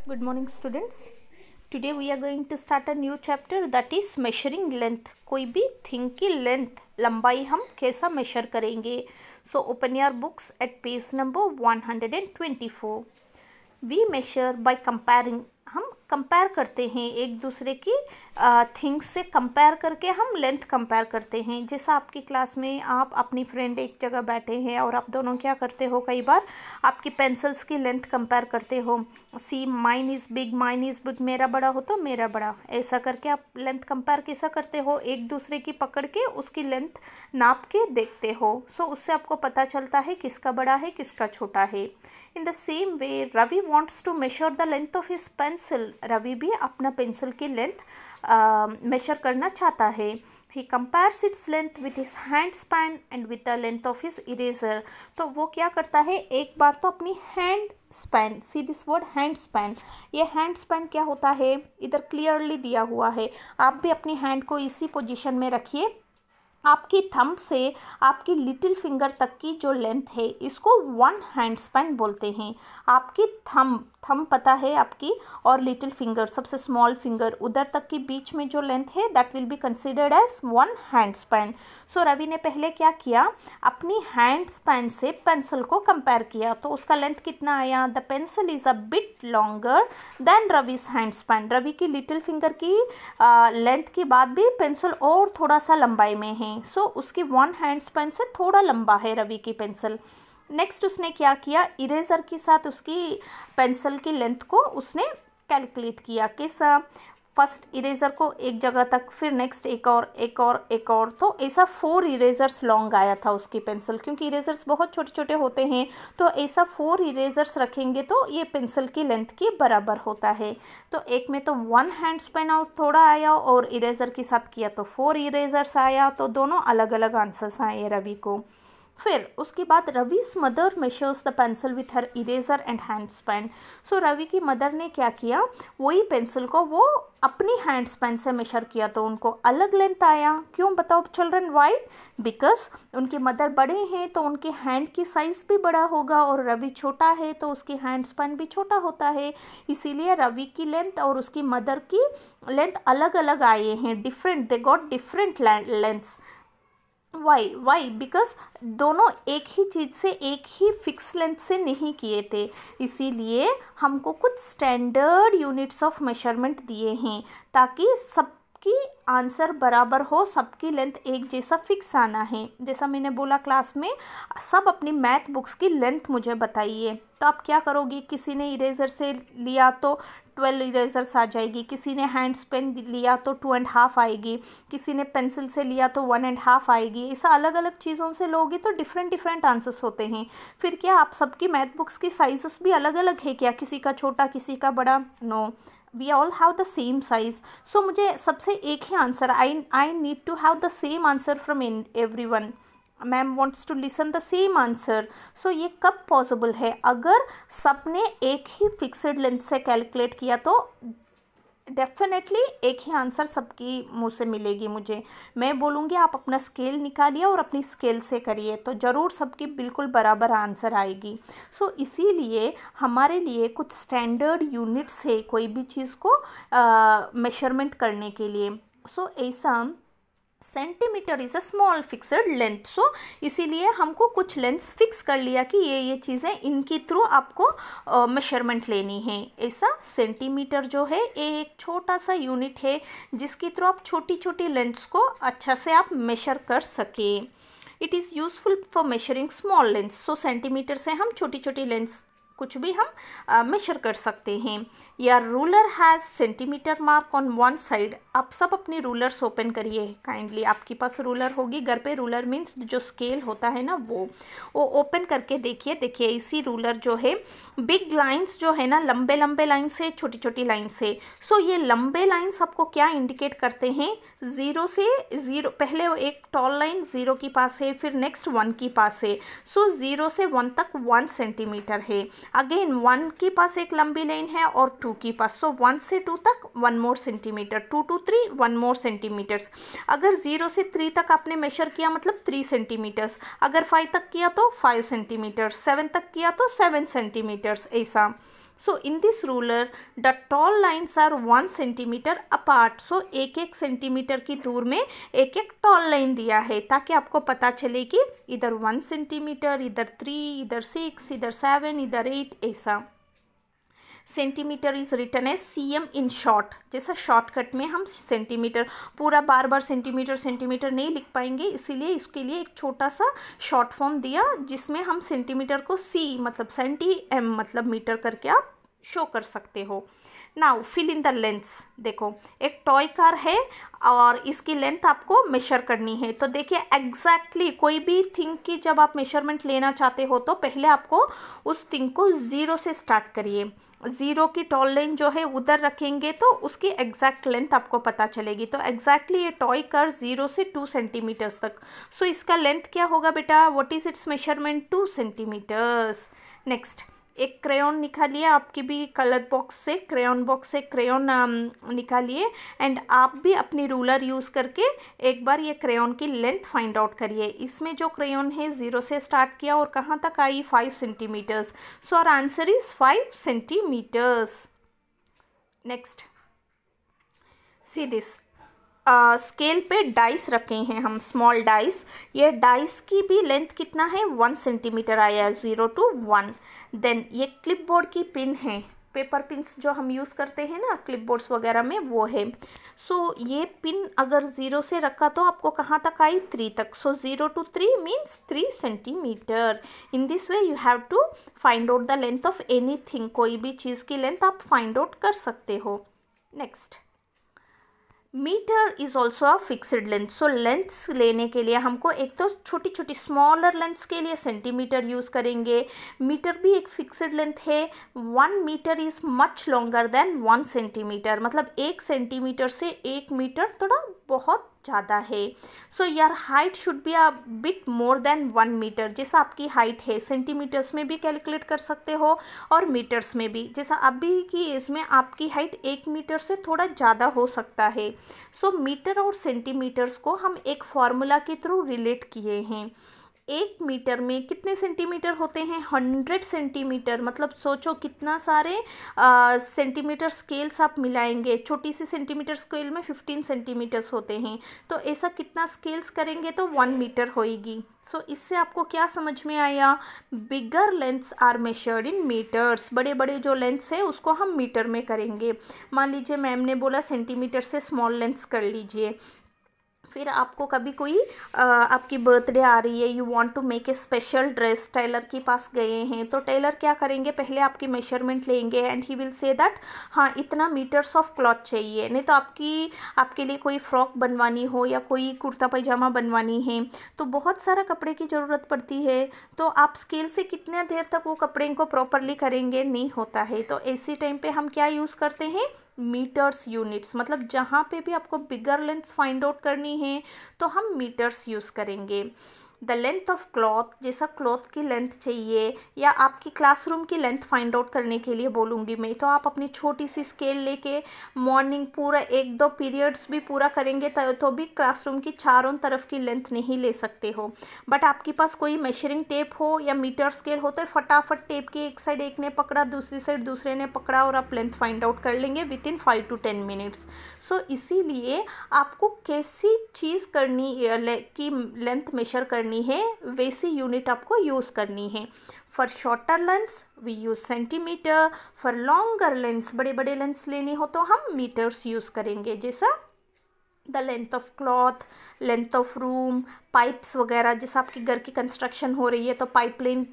Good morning students. Today we are going to start a new chapter that is measuring length. कोई भी thing की length लंबाई हम कैसा मेशर करेंगे. So open your books at page number 124. We measure by comparing. हम compare करते हैं एक दूसरे की थिंग्स से कंपेयर करके हम लेंथ कंपेयर करते हैं. जैसा आपकी क्लास में आप अपनी फ्रेंड एक जगह बैठे हैं और आप दोनों क्या करते हो, कई बार आपकी पेंसिल्स की लेंथ कंपेयर करते हो. सी माइन इज़ बिग, मेरा बड़ा हो तो मेरा बड़ा, ऐसा करके आप लेंथ कंपेयर कैसा करते हो, एक दूसरे की पकड़ के उसकी लेंथ नाप के देखते हो. सो उससे आपको पता चलता है किसका बड़ा है किसका छोटा है. In the same way Ravi wants to measure the length of his pencil. Ravi भी अपना पेंसिल की लेंथ मेशर करना चाहता है. He compares its length with his hand span and with the length of his eraser. तो वो क्या करता है, एक बार तो अपनी hand span, see this word hand span, ये हैंड स्पैन क्या होता है इधर क्लियरली दिया हुआ है. आप भी अपनी हैंड को इसी पोजीशन में रखिए. आपकी थंब से आपकी लिटिल फिंगर तक की जो लेंथ है इसको वन हैंड स्पैन बोलते हैं. आपकी थंब पता है आपकी, और लिटिल फिंगर सबसे स्मॉल फिंगर उधर तक की बीच में जो लेंथ है that will be considered as one hand span. So Ravi ने पहले क्या किया, अपनी हैंड स्पैन से पेंसिल को कंपेयर किया. तो उसका लेंथ कितना आया, the pencil is a bit longer than Ravi's hand span. Ravi की लिटिल फिंगर की लेंथ के बाद भी पेंसिल और थोड़ा सा लंबाई में है. सो उसकी वन हैंड स्पैन से थोड़ा लंबा है रवि की पेंसिल. नेक्स्ट उसने क्या किया, इरेजर के साथ उसकी पेंसिल की लेंथ को उसने कैलकुलेट किया. कैसा, फर्स्ट इरेजर को एक जगह तक, फिर नेक्स्ट एक और, तो ऐसा 4 इरेजर्स लॉन्ग आया था उसकी पेंसिल. क्योंकि इरेजर्स बहुत छोटे छोटे होते हैं तो ऐसा 4 इरेजर्स रखेंगे तो ये पेंसिल की लेंथ के बराबर होता है. तो एक में तो 1 हैंड स्पैन और थोड़ा आया, और इरेजर के साथ किया तो 4 इरेजर्स आया. तो दोनों अलग अलग आंसर्स आए रवि को. फिर उसके बाद Ravi's mother measures the pencil with her eraser and hand span. So Ravi की मदर ने क्या किया, वही पेंसिल को वो अपनी हैंड स्पैन से मेशर किया तो उनको अलग लेंथ आया. क्यों बताओ चिल्ड्रन, वाई? बिकॉज उनकी मदर बड़े हैं तो उनके हैंड की साइज़ भी बड़ा होगा, और रवि छोटा है तो उसकी हैंड स्पैन भी छोटा होता है. इसीलिए रवि की लेंथ और उसकी मदर की लेंथ अलग अलग आए हैं, different, they got different lengths. Why because दोनों एक ही चीज़ से एक ही फिक्स लेंथ से नहीं किए थे. इसीलिए हमको कुछ स्टैंडर्ड यूनिट्स ऑफ मेजरमेंट दिए हैं ताकि सबकी आंसर बराबर हो, सबकी लेंथ एक जैसा फिक्स आना है. जैसा मैंने बोला क्लास में, सब अपनी मैथ बुक्स की लेंथ मुझे बताइए. तो आप क्या करोगी, किसी ने इरेजर से लिया तो 12 इरेजर्स आ जाएगी, किसी ने हैंड स्पेन लिया तो 2.5 आएगी, किसी ने पेंसिल से लिया तो 1.5 आएगी. ऐसा अलग अलग चीज़ों से लोगे तो डिफरेंट आंसर्स होते हैं. फिर क्या आप सबकी मैथ बुक्स की साइजेस भी अलग अलग है क्या, किसी का छोटा किसी का बड़ा? No, we all have the same size. So मुझे सबसे एक ही answer, I need to have the same answer from everyone. Ma'am wants to listen the same answer. So ये कब पॉसिबल है, अगर सबने एक ही फिक्सड लेंथ से कैलकुलेट किया तो डेफिनेटली एक ही आंसर सबकी मुंह से मिलेगी. मुझे, मैं बोलूँगी आप अपना स्केल निकालिए और अपनी स्केल से करिए तो ज़रूर सबकी बिल्कुल बराबर आंसर आएगी. सो इसीलिए हमारे लिए कुछ स्टैंडर्ड यूनिट्स है कोई भी चीज़ को मेजरमेंट करने के लिए. सो ऐसा centimetre is a small fixed length. So इसीलिए हमको कुछ लेंथ्स फिक्स कर लिया कि ये चीज़ें इनके थ्रू आपको मेजरमेंट लेनी है. ऐसा सेंटीमीटर जो है एक छोटा सा यूनिट है जिसके थ्रू आप छोटी छोटी लेंथ्स को अच्छा से आप मेजर कर सके. It is useful for measuring small lengths. So centimetre से हम छोटी छोटी लेंथ्स कुछ भी हम मेजर कर सकते हैं. या ruler has centimetre mark on one side. आप सब अपनी रूलर्स ओपन करिए काइंडली. आपके पास रूलर होगी घर पे. रूलर मीन्स जो स्केल होता है ना वो ओपन करके देखिए. इसी रूलर जो है बिग लाइंस जो है ना, लंबे लाइन से छोटी छोटी लाइन से. सो ये लंबे लाइंस आपको क्या इंडिकेट करते हैं, 0 से 0, पहले एक टॉल लाइन 0 के पास है, फिर नेक्स्ट 1 के पास है. सो 0 से 1 तक 1 सेंटीमीटर है. अगेन 1 के पास एक लंबी लाइन है और 2 के पास. सो 1 से 2 तक 1 मोर सेंटीमीटर, 2 to 3 1 मोर सेंटीमीटर्स. अगर 0 से 3 तक आपने मेजर किया मतलब 3 सेंटीमीटर्स. अगर 5 तक किया तो 5 सेंटीमीटर, 7 तक किया तो 7 सेंटीमीटर्स. ऐसा so in this ruler the tall lines are 1 centimetre apart. So एक एक सेंटीमीटर की दूर में एक एक टॉल लाइन दिया है ताकि आपको पता चले कि इधर 1 सेंटीमीटर, इधर 3, इधर 6, इधर 7, इधर 8, ऐसा। Centimetre is written as cm in short, जैसा शॉर्टकट में हम सेंटीमीटर, पूरा बार बार सेंटीमीटर सेंटीमीटर नहीं लिख पाएंगे, इसीलिए इसके लिए एक छोटा सा शॉर्ट फॉर्म दिया जिसमें हम सेंटीमीटर को c मतलब सेंटीएम मतलब मीटर करके आप शो कर सकते हो। Now fill in the lengths. देखो एक टॉय कार है और इसकी लेंथ आपको मेजर करनी है। तो देखिए एग्जैक्टली कोई भी थिंग की जब आप मेजरमेंट लेना चाहते हो तो पहले आपको उस थिंग को 0 से स्टार्ट करिए। 0 की टॉल लाइन जो है उधर रखेंगे तो उसकी एग्जैक्ट लेंथ आपको पता चलेगी। तो एग्जैक्टली ये टॉय कार 0 से 2 सेंटीमीटर्स तक। सो इसका लेंथ क्या होगा बेटा, what is its measurement, 2 centimetres. Next एक क्रेयॉन निकालिए, आपकी भी कलर बॉक्स से, क्रेयॉन बॉक्स से क्रेयॉन निकालिए एंड आप भी अपनी रूलर यूज़ करके एक बार ये क्रेयॉन की लेंथ फाइंड आउट करिए। इसमें जो क्रेयॉन है 0 से स्टार्ट किया और कहाँ तक आई, 5 centimetres. So our answer is 5 centimetres. Next see this, scale पे डाइस रखे हैं हम, स्मॉल डाइस। ये डाइस की भी लेंथ कितना है, 1 सेंटीमीटर आया है, 0 to 1। देन ये क्लिपबोर्ड की पिन है, पेपर पिन्स जो हम यूज़ करते हैं ना क्लिपबोर्ड्स वगैरह में, वो है। सो ये पिन अगर 0 से रखा तो आपको कहाँ तक आई, 3 तक। So 0 to 3 means 3 centimetre. In this way you have to find out the length of anything, कोई भी चीज़ की लेंथ आप फाइंड आउट कर सकते हो। Next, metre is also a fixed length. So lengths लेने के लिए हमको एक तो छोटी छोटी स्मॉलर लेंथ्स के लिए सेंटीमीटर यूज़ करेंगे। मीटर भी एक फिक्सड लेंथ है। 1 metre is much longer than 1 centimetre, मतलब 1 सेंटीमीटर से 1 मीटर थोड़ा बहुत ज़्यादा है। So your height should be a bit more than 1 metre. जैसा आपकी हाइट है सेंटीमीटर्स में भी कैलकुलेट कर सकते हो और मीटर्स में भी। जैसा अभी की इसमें आपकी हाइट 1 मीटर से थोड़ा ज़्यादा हो सकता है। सो मीटर और सेंटीमीटर्स को हम एक फॉर्मूला के थ्रू रिलेट किए हैं। 1 मीटर में कितने सेंटीमीटर होते हैं, 100 सेंटीमीटर। मतलब सोचो कितना सारे सेंटीमीटर स्केल्स आप मिलाएंगे। छोटी सी सेंटीमीटर स्केल में 15 सेंटीमीटर्स होते हैं, तो ऐसा कितना स्केल्स करेंगे तो 1 मीटर होएगी। सो इससे आपको क्या समझ में आया, bigger lengths are measured in metres. बड़े बड़े जो लेंथ्स है उसको हम मीटर में करेंगे। मान लीजिए मैम ने बोला सेंटीमीटर से स्मॉल लेंथ्स कर लीजिए। फिर आपको कभी कोई आपकी बर्थडे आ रही है, you want to make a special dress, tailor के पास गए हैं, तो टेलर क्या करेंगे, पहले आपकी मेजरमेंट लेंगे and he will say that हाँ इतना मीटर्स ऑफ क्लॉथ चाहिए। नहीं तो आपके लिए कोई फ्रॉक बनवानी हो या कोई कुर्ता पैजामा बनवानी है तो बहुत सारा कपड़े की ज़रूरत पड़ती है। तो आप स्केल से कितने देर तक वो कपड़े को प्रॉपरली करेंगे, नहीं होता है। तो ऐसी टाइम पे हम क्या यूज़ करते हैं, मीटर्स यूनिट्स। मतलब जहाँ पे भी आपको बिगर लेंथ्स फाइंड आउट करनी है तो हम मीटर्स यूज़ करेंगे। द लेंथ ऑफ क्लॉथ, जैसा क्लॉथ की लेंथ चाहिए या आपकी क्लासरूम की लेंथ फाइंड आउट करने के लिए बोलूँगी मैं, तो आप अपनी छोटी सी स्केल लेके मॉर्निंग पूरा 1-2 पीरियड्स भी पूरा करेंगे तो भी क्लासरूम की चारों तरफ की लेंथ नहीं ले सकते हो। बट आपके पास कोई मेजरिंग टेप हो या मीटर स्केल हो तो फटाफट टेप की एक साइड एक ने पकड़ा, दूसरी साइड दूसरे ने पकड़ा और आप लेंथ फाइंड आउट कर लेंगे विद इन 5 to 10 मिनट्स। सो इसीलिए आपको कैसी चीज़ करनी की लेंथ मेजर करनी है वैसी यूनिट आपको यूज़ करनी है। For shorter lengths we use centimetre, for longer lengths बड़े बड़े लेंथ्स लेनी हो तो हम मीटर्स यूज़ करेंगे। जैसा the length of cloth, length of room, pipes वगैरह, जैसे आपकी घर की कंस्ट्रक्शन हो रही है तो पाइपलाइन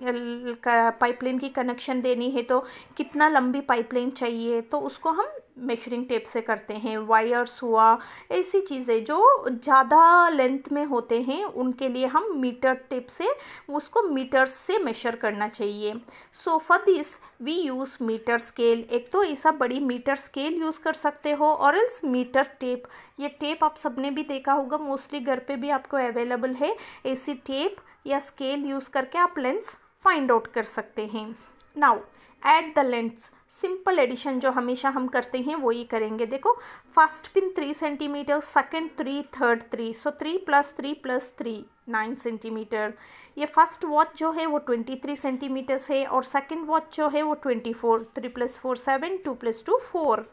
की कनेक्शन देनी है तो कितना लंबी पाइपलाइन चाहिए तो उसको हम मेजरिंग टेप से करते हैं। वायर्स हुआ, ऐसी चीज़ें जो ज़्यादा लेंथ में होते हैं उनके लिए हम मीटर टेप से उसको मीटर्स से मेजर करना चाहिए। So for this we use metre scale. एक तो ऐसा बड़ी मीटर स्केल यूज़ कर सकते हो और एल्स मीटर टेप। ये टेप आप सबने भी देखा होगा, मोस्टली घर पे भी आपको अवेलेबल है। ऐसी टेप या स्केल यूज़ करके आप लेंथ्स फाइंड आउट कर सकते हैं। Now add the lengths, simple addition जो हमेशा हम करते हैं वो ही करेंगे। देखो first pin 3 centimetre, second 3, third 3, so 3 + 3 + 3 9 centimetre. ये फर्स्ट वॉच जो है वो 23 सेंटीमीटर्स है और सेकंड वॉच जो है वो 24, 3 + 4 7, 2 + 2 4।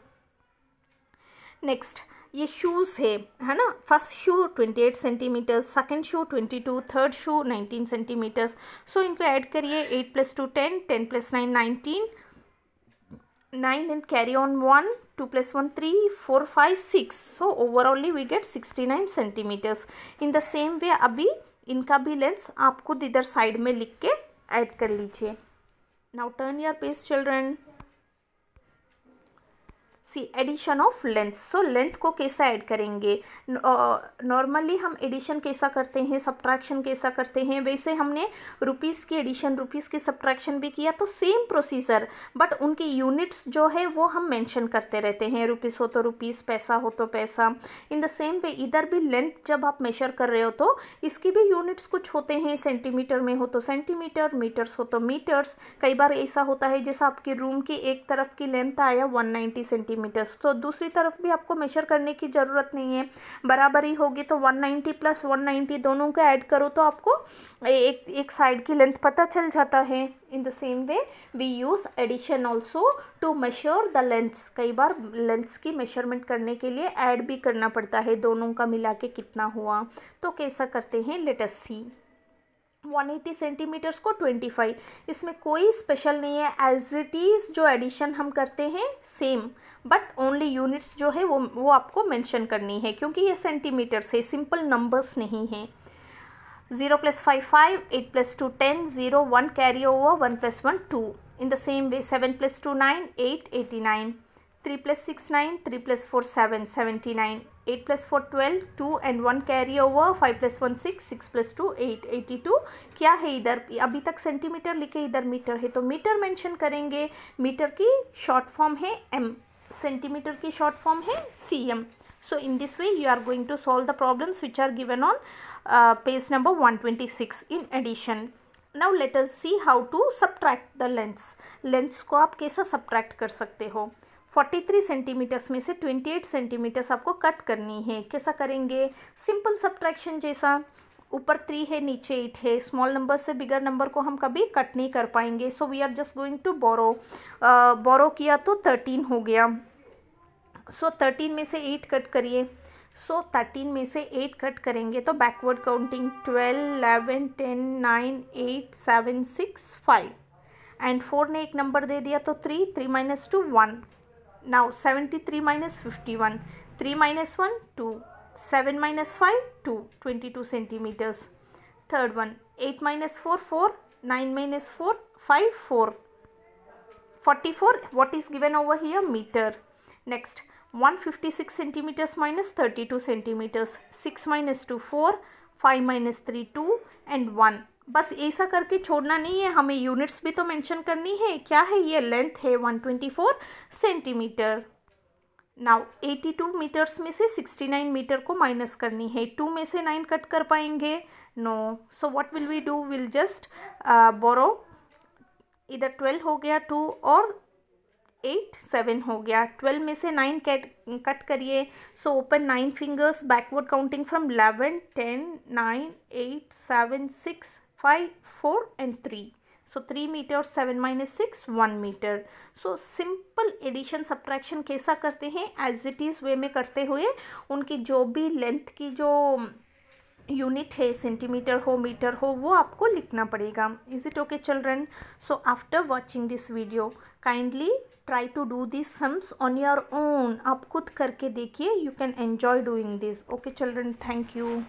नेक्स्ट ये शूज़ है ना, फर्स्ट शू 28 सेंटीमीटर्स, सेकंड शू 22, थर्ड शू 19 सेंटीमीटर्स। सो इनको ऐड करिए, 8 + 2 10, 10 + 9 19, 9 and carry on 1, 2 + 1 3, 4 5 6। so overallly we get 69 centimeters। in the same way अभी इनका भी लेंथ आप खुद इधर साइड में लिख के ऐड कर लीजिए। now turn your page children। See addition of length. So length को कैसा ऐड करेंगे, नॉर्मली हम एडिशन कैसा करते हैं, सब्ट्रैक्शन कैसा करते हैं, वैसे हमने रुपीज़ की एडिशन रुपीज़ की सब्ट्रैक्शन भी किया, तो सेम प्रोसीजर, बट उनके यूनिट्स जो है वो हम मेंशन करते रहते हैं, रुपीज़ हो तो रुपीज़, पैसा हो तो पैसा। इन द सेम वे इधर भी लेंथ जब आप मेजर कर रहे हो तो इसकी भी यूनिट्स कुछ होते हैं, सेंटीमीटर में हो तो सेंटीमीटर, मीटर्स हो तो मीटर्स। कई बार ऐसा होता है जैसा आपके रूम की एक तरफ की लेंथ आया 190 सेंटीमीटर्स, तो दूसरी तरफ भी आपको मेजर करने की ज़रूरत नहीं है, बराबरी होगी तो 190 + 190 दोनों को ऐड करो तो आपको एक साइड की लेंथ पता चल जाता है। In the same way we use addition also to measure the lengths. कई बार लेंथ्स की मेजरमेंट करने के लिए ऐड भी करना पड़ता है, दोनों का मिला के कितना हुआ, तो कैसा करते हैं, लेट अस सी। 180 सेंटीमीटर्स को 25, इसमें कोई स्पेशल नहीं है, एज इट इज़ जो एडिशन हम करते हैं सेम, बट ओनली यूनिट्स जो है वो आपको मेंशन करनी है, क्योंकि ये सेंटीमीटर्स है, सिंपल नंबर्स नहीं हैं। 0 + 5 5, 8 + 2 10, 0 1 carry over, 1 + 1 2। In the same way 7 + 2 9, 8 89, 3 + 6 9, 3 + 4 7 79, 8 + 4 12, 2 and 1 carry over, 5 + 1 6, 6 + 2 8 82। क्या है इधर, अभी तक सेंटीमीटर लिखे, इधर मीटर है तो मीटर मेंशन करेंगे। मीटर की शॉर्ट फॉर्म है m, सेंटीमीटर की शॉर्ट फॉर्म है cm। So in this way you are going to solve the problems which are given on page number 126 in addition. Now let us see how to subtract the lengths. Lengths को आप कैसा subtract कर सकते हो। 43 centimetres में से 28 centimetres आपको cut करनी है, कैसा करेंगे, सिंपल सब्ट्रैक्शन जैसा, ऊपर 3 है नीचे 8 है, स्मॉल नंबर से बिगर नंबर को हम कभी कट नहीं कर पाएंगे, so we are just going to borrow किया तो 13 हो गया। सो 13 में से 8 कट करिए, सो 13 में से 8 कट करेंगे तो बैकवर्ड काउंटिंग 12 11 10 9 8 7 6 5 एंड 4 ने एक नंबर दे दिया तो 3 3 - 2 1। Now 73 - 51, 3 - 1 2, 7 - 5 2, 22 centimeters। Third one 8 - 4 4, 9 - 4 5 4, 44 what is given over here, meter। Next 156 centimeters - 32 centimeters, 6 - 2 4, 5 - 3 2 and 1। बस ऐसा करके छोड़ना नहीं है, हमें यूनिट्स भी तो मेंशन करनी है। क्या है ये, लेंथ है 124 सेंटीमीटर। नाउ 82 मीटर्स में से 69 मीटर को माइनस करनी है, 2 में से 9 कट कर पाएंगे, no. So what will we do, will just borrow, इधर 12 हो गया 2 और 8 7 हो गया, 12 में से 9 कट करिए, so open 9 fingers, backward counting from 11 10 9 8 7 6 5 4 and 3। So 3 metre, 7 - 6 1 metre. So simple addition subtraction कैसा करते हैं, एज इट इज़ वे में करते हुए उनकी जो भी लेंथ की जो यूनिट है, सेंटीमीटर हो मीटर हो, वो आपको लिखना पड़ेगा। Is it okay children? So after watching this video kindly try to do this sums on your own. आप खुद करके देखिए, you can enjoy doing this. Okay children, thank you.